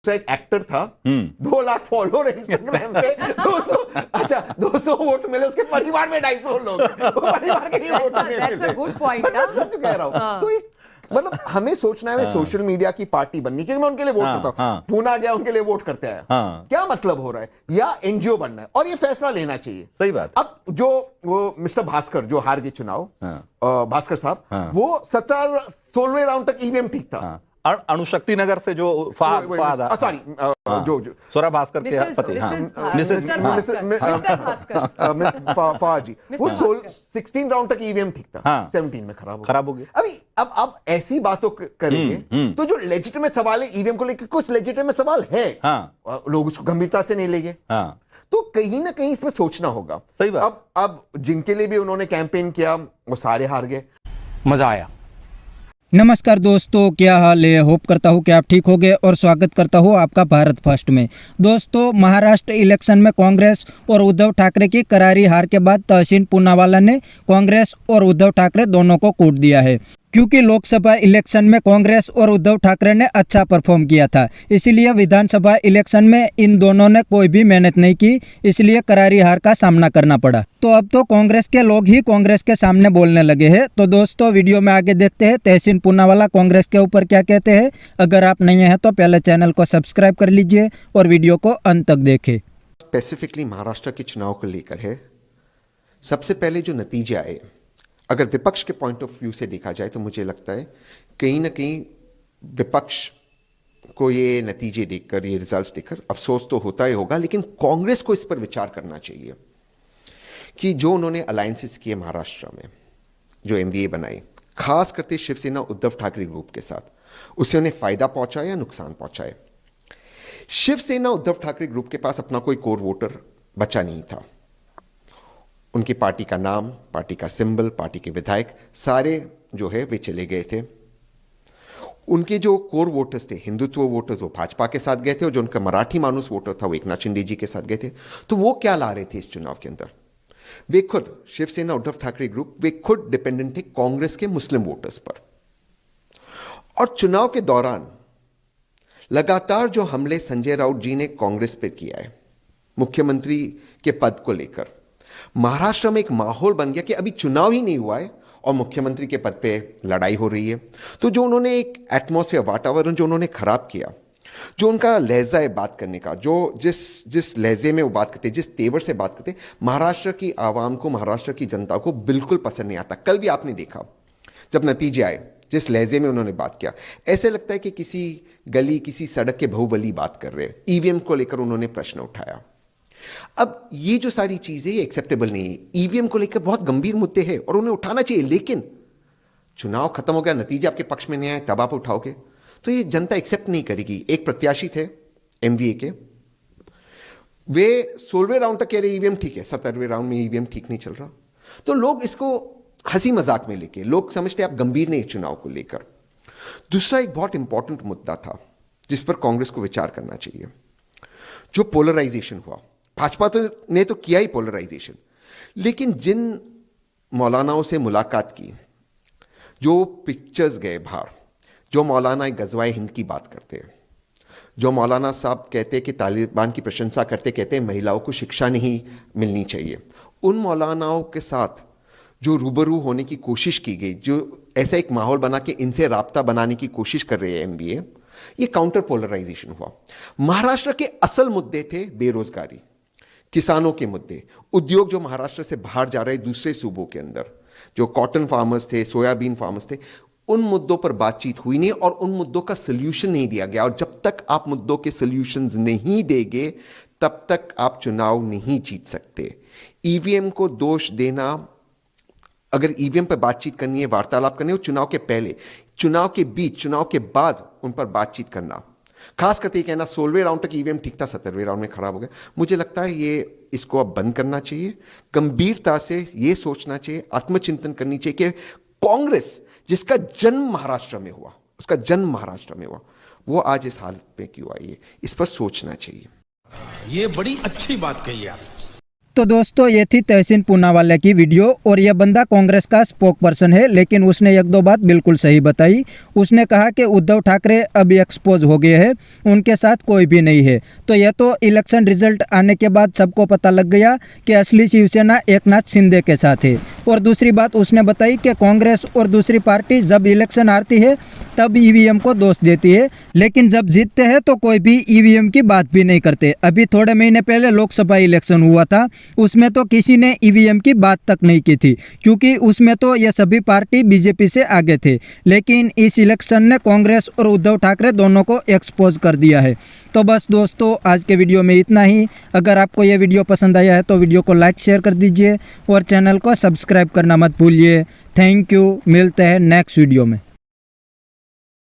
एक एक्टर था, 2 lakh follower Instagram पे, 200 अच्छा 200 वोट मिले उसके परिवार में, 250 लोग वो परिवार के लिए वोट मिले। Good point. मैं सच कह रहा हूँ। तो एक मतलब हमें सोचना है सोशल मीडिया की पार्टी बननी, क्योंकि मैं उनके लिए वोट करता हूँ। पूना गया उनके लिए वोट करते हैं, क्या मतलब हो रहा है, या एनजीओ बनना है, और ये फैसला लेना चाहिए। सही बात। अब जो वो मिस्टर भास्कर जो हार गए चुनाव, भास्कर साहब, वो 16वें राउंड तक ईवीएम ठीक था। अणुशक्ति नगर से जो सॉरी जो स्वरा भास्कर के पति, फवाद जी, वो 16 राउंड तक ईवीएम ठीक था, 17 में खराब हो गया। अभी अब ऐसी बातों करेंगे तो जो लेजिटिमेट सवाल है ईवीएम को लेकर, कुछ लेजिटिमेट सवाल है, लोग उसको गंभीरता से नहीं लेंगे, तो कहीं ना कहीं इस पर सोचना होगा। सही बात। अब जिनके लिए भी उन्होंने कैंपेन किया वो सारे हार गए। मजा आया। नमस्कार दोस्तों, क्या हाल है? होप करता हूँ कि आप ठीक होंगे और स्वागत करता हूँ आपका भारत फर्स्ट में। दोस्तों, महाराष्ट्र इलेक्शन में कांग्रेस और उद्धव ठाकरे की करारी हार के बाद तहसीन पूनावाला ने कांग्रेस और उद्धव ठाकरे दोनों को कूट दिया है, क्योंकि लोकसभा इलेक्शन में कांग्रेस और उद्धव ठाकरे ने अच्छा परफॉर्म किया था। इसीलिए विधानसभा इलेक्शन में इन दोनों ने कोई भी मेहनत नहीं की, इसलिए करारी हार का सामना करना पड़ा। तो अब तो कांग्रेस के लोग ही कांग्रेस के सामने बोलने लगे हैं। तो दोस्तों, वीडियो में आगे देखते हैं तहसीन पूनावाला कांग्रेस के ऊपर क्या कहते हैं। अगर आप नहीं हैं तो पहले चैनल को सब्सक्राइब कर लीजिए और वीडियो को अंत तक देखें। स्पेसिफिकली महाराष्ट्र के चुनाव को लेकर है। सबसे पहले जो नतीजे आए, अगर विपक्ष के पॉइंट ऑफ व्यू से देखा जाए तो मुझे लगता है कहीं ना कहीं विपक्ष को ये नतीजे देखकर, ये रिजल्ट्स देखकर अफसोस तो होता ही होगा, लेकिन कांग्रेस को इस पर विचार करना चाहिए कि जो उन्होंने अलायंसेस किए महाराष्ट्र में, जो एमवीए बनाई, खास करके शिवसेना उद्धव ठाकरे ग्रुप के साथ, उससे उन्हें फायदा पहुंचा या नुकसान पहुंचाए। शिवसेना उद्धव ठाकरे ग्रुप के पास अपना कोई कोर वोटर बचा नहीं था। उनकी पार्टी का नाम, पार्टी का सिंबल, पार्टी के विधायक सारे जो है वे चले गए थे। उनके जो कोर वोटर्स थे, हिंदुत्व वोटर्स, वो भाजपा के साथ गए थे, और जो उनका मराठी मानुस वोटर था वो एकनाथ शिंदे जी के साथ गए थे। तो वो क्या ला रहे थे इस चुनाव के अंदर? वे खुद, शिवसेना उद्धव ठाकरे ग्रुप, वे खुद डिपेंडेंट थे कांग्रेस के मुस्लिम वोटर्स पर। और चुनाव के दौरान लगातार जो हमले संजय राउत जी ने कांग्रेस पर किया है मुख्यमंत्री के पद को लेकर, महाराष्ट्र में एक माहौल बन गया कि अभी चुनाव ही नहीं हुआ है और मुख्यमंत्री के पद पे लड़ाई हो रही है। तो जो उन्होंने एक एटमॉस्फेयर, वातावरण जो उन्होंने खराब किया, जो उनका लहजा है बात करने का, जो जिस लहजे में वो बात करते, जिस तेवर से बात करते, महाराष्ट्र की आवाम को, महाराष्ट्र की जनता को बिल्कुल पसंद नहीं आता। कल भी आपने देखा जब नतीजे आए, जिस लहजे में उन्होंने बात किया, ऐसे लगता है कि किसी गली, किसी सड़क के बहुबली बात कर रहे हैं। ईवीएम को लेकर उन्होंने प्रश्न उठाया। अब ये जो सारी चीजें एक्सेप्टेबल नहीं है। ईवीएम को लेकर बहुत गंभीर मुद्दे हैं और उन्हें उठाना चाहिए, लेकिन चुनाव खत्म हो गया, नतीजे आपके पक्ष में नहीं आए, तब आप उठाओगे तो ये जनता एक्सेप्ट नहीं करेगी। एक प्रत्याशी थे एमवीए के, वे 16वें राउंड तक कह रहे ईवीएम ठीक है, 17वें राउंड में ईवीएम ठीक नहीं चल रहा। तो लोग इसको हंसी मजाक में लेके, लोग समझते आप गंभीर नहीं चुनाव को लेकर। दूसरा एक बहुत इंपॉर्टेंट मुद्दा था जिस पर कांग्रेस को विचार करना चाहिए, जो पोलराइजेशन हुआ। भाजपा ने तो किया ही पोलराइजेशन, लेकिन जिन मौलानाओं से मुलाकात की, जो पिक्चर्स गए बाहर, जो मौलाना गजवाए हिंद की बात करते हैं, जो मौलाना साहब कहते हैं कि तालिबान की प्रशंसा करते, कहते हैं महिलाओं को शिक्षा नहीं मिलनी चाहिए, उन मौलानाओं के साथ जो रूबरू होने की कोशिश की गई, जो ऐसा एक माहौल बना के इनसे राब्ता बनाने की कोशिश कर रहे हैं एमवीए, ये काउंटर पोलराइजेशन हुआ। महाराष्ट्र के असल मुद्दे थे बेरोजगारी, किसानों के मुद्दे, उद्योग जो महाराष्ट्र से बाहर जा रहे दूसरे सूबों के अंदर, जो कॉटन फार्मर्स थे, सोयाबीन फार्मर्स थे, उन मुद्दों पर बातचीत हुई नहीं और उन मुद्दों का सल्यूशन नहीं दिया गया। और जब तक आप मुद्दों के सल्यूशंस नहीं देंगे तब तक आप चुनाव नहीं जीत सकते। ईवीएम को दोष देना, अगर ईवीएम पर बातचीत करनी है, वार्तालाप करनी है, चुनाव के पहले, चुनाव के बीच, चुनाव के बाद उन पर बातचीत करना, खास करके कहना 16वें राउंड तक ईवीएम ठीक था, 17वें राउंड में खराब हो गया, मुझे लगता है ये इसको अब बंद करना चाहिए। गंभीरता से ये सोचना चाहिए, आत्मचिंतन करनी चाहिए कि कांग्रेस जिसका जन्म महाराष्ट्र में हुआ, उसका जन्म महाराष्ट्र में हुआ, वो आज इस हालत में क्यों आई है, इस पर सोचना चाहिए। ये बड़ी अच्छी बात कही आप। तो दोस्तों ये थी तहसीन पूनावाला की वीडियो और यह बंदा कांग्रेस का स्पोक पर्सन है, लेकिन उसने एक दो बात बिल्कुल सही बताई। उसने कहा कि उद्धव ठाकरे अभी एक्सपोज हो गए हैं, उनके साथ कोई भी नहीं है। तो यह तो इलेक्शन रिजल्ट आने के बाद सबको पता लग गया कि असली शिवसेना एकनाथ शिंदे के साथ है। और दूसरी बात उसने बताई कि कांग्रेस और दूसरी पार्टी जब इलेक्शन हारती है तब ईवीएम को दोष देती है, लेकिन जब जीतते हैं तो कोई भी ईवीएम की बात भी नहीं करते। अभी थोड़े महीने पहले लोकसभा इलेक्शन हुआ था, उसमें तो किसी ने ईवीएम की बात तक नहीं की थी, क्योंकि उसमें तो ये सभी पार्टी बीजेपी से आगे थे। लेकिन इस इलेक्शन ने कांग्रेस और उद्धव ठाकरे दोनों को एक्सपोज कर दिया है। तो बस दोस्तों आज के वीडियो में इतना ही। अगर आपको यह वीडियो पसंद आया है तो वीडियो को लाइक शेयर कर दीजिए और चैनल को सब्सक्राइब करना मत भूलिए। थैंक यू, मिलते हैं नेक्स्ट वीडियो में।